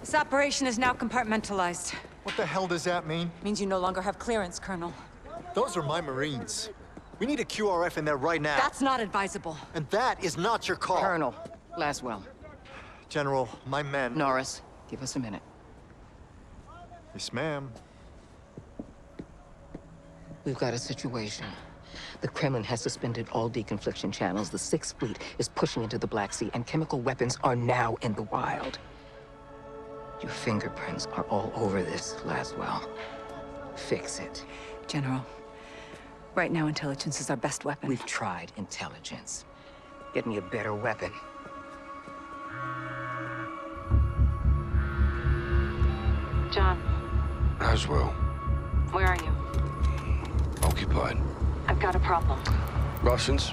This operation is now compartmentalized. What the hell does that mean? Means you no longer have clearance, Colonel. Those are my Marines. We need a QRF in there right now. That's not advisable. And that is not your call. Colonel, Laswell. General, my men... Norris, give us a minute. Yes, ma'am. We've got a situation. The Kremlin has suspended all deconfliction channels. The Sixth Fleet is pushing into the Black Sea, and chemical weapons are now in the wild. Your fingerprints are all over this, Laswell. Fix it. General, right now intelligence is our best weapon. We've tried intelligence. Get me a better weapon. John, Laswell, where are you? occupied. I've got a problem. Russians?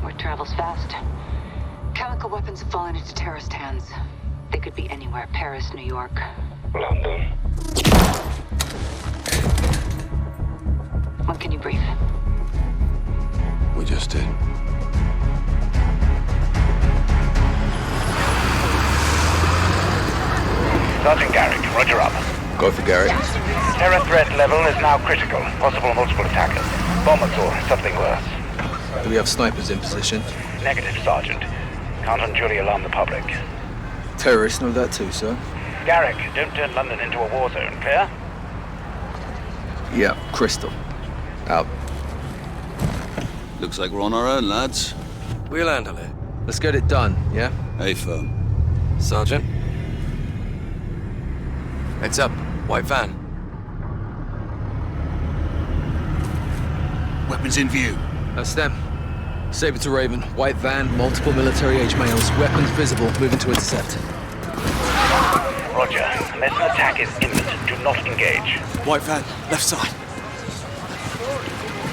Word travels fast. Chemical weapons have fallen into terrorist hands. They could be anywhere. Paris, New York. London. When can you breathe? We just did. Sergeant Garrick, roger up. Go for Garrett. Terror threat level is now critical. Possible multiple attackers. Bombers or something worse. Do we have snipers in position? Negative, Sergeant. Can't unduly alarm the public. Terrorists know that too, sir. Garrick, don't turn London into a war zone, clear? Yeah, Crystal. Out. Looks like we're on our own, lads. We'll handle it. Let's get it done, yeah? Hey, firm. Sergeant? Heads up. White van. Weapons in view. That's them. Saber to Raven, white van, multiple military-age males, weapons visible, moving to intercept. Roger. Unless an attack is imminent, do not engage. White van, left side.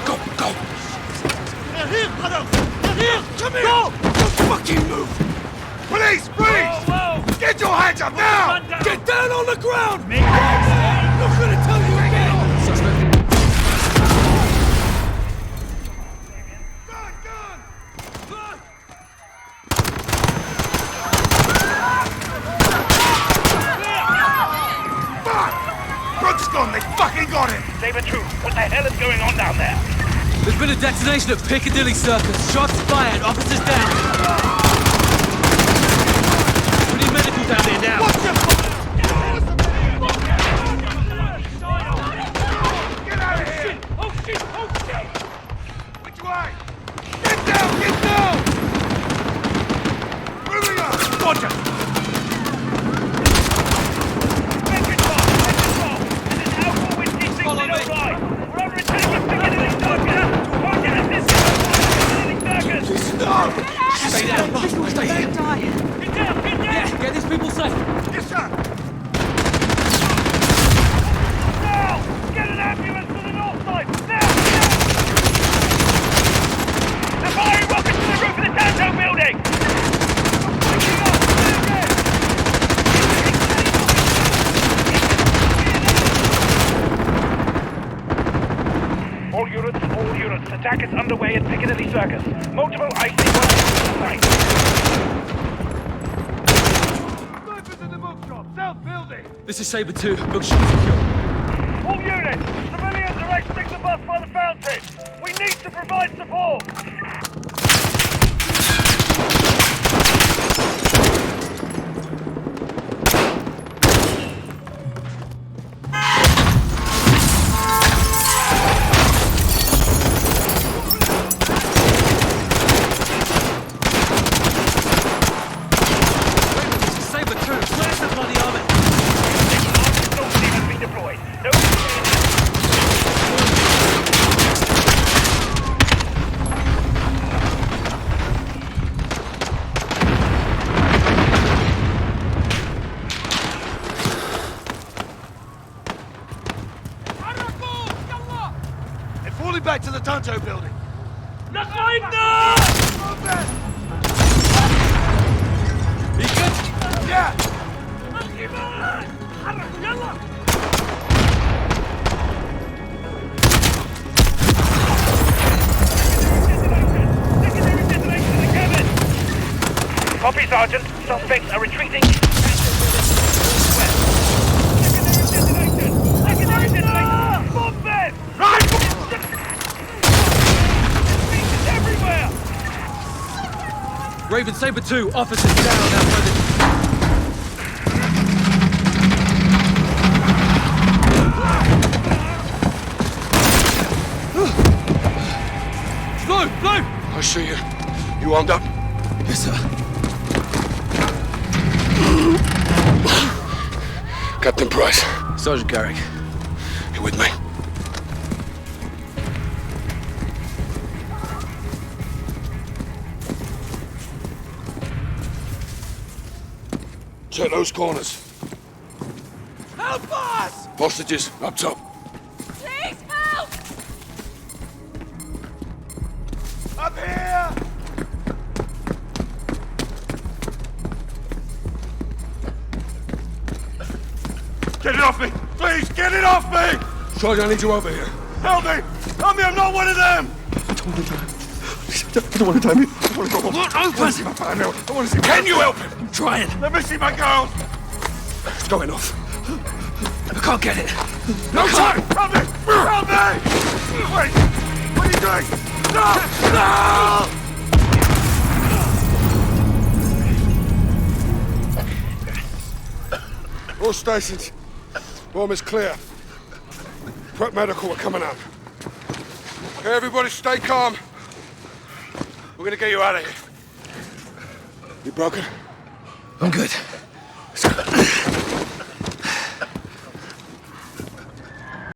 Go, go! They're here, brother! They're here! Come here! Go! Don't fucking move! Police, freeze! Whoa, whoa. Get your hands up now! Get down on the ground! I'm not gonna tell you again! Suspect. Brooks gone! They fucking got him! Saber 2, what the hell is going on down there? There's been a detonation at Piccadilly Circus. Shots fired, officers down. We need medical down there now. Watch your Get out of here! Oh shit! Oh shit! Which way? Get down! Get down! Moving up! Roger! Take control! Take control! This is Alpha Whiskey 1605. We're under attack at Piccadilly Circus! Target at this Piccadilly Circus! Stop! Stay down! Stay here! Get down! Get down! Yeah, get these people safe! Yes, sir! Now! Get an ambulance to the north side! Now! They're firing rockets to the roof of the Tanto building! Waking up! All units, attack is underway at Piccadilly Circus. Multiple IC site. Snipers in the bookshop! South building! This is Saber 2. Bookshop secure. All units, civilians are exiting the bus by the fountain. We need to provide support. This is Saber 2. Where's the bloody army? No team be deployed. No. They're falling back to the Tanto building! Yeah! Copy, Sergeant. Suspects are retreating. West. Raven, Saber 2, officers down outside the... Blue! Blue! I see you. You armed up? Yes, sir. Captain Price, Sergeant Garrick. you with me? Check those corners. Help us! Hostages, up top. Please help! Up here! Get it off me! Please, get it off me! Sergeant, I need you over here. Help me! Help me, I'm not one of them! I don't want to die. I want to go home. Look, I want to see my family. I want to see... Can you help him? I'm trying. Let me see my girls! It's going off. I can't get it. No time! Help me! Help me! Wait! What are you doing? No! No! All stations. Bomb is clear. Prep medical are coming up. Okay, everybody stay calm. We're gonna get you out of here. You broken? I'm good. Let's go.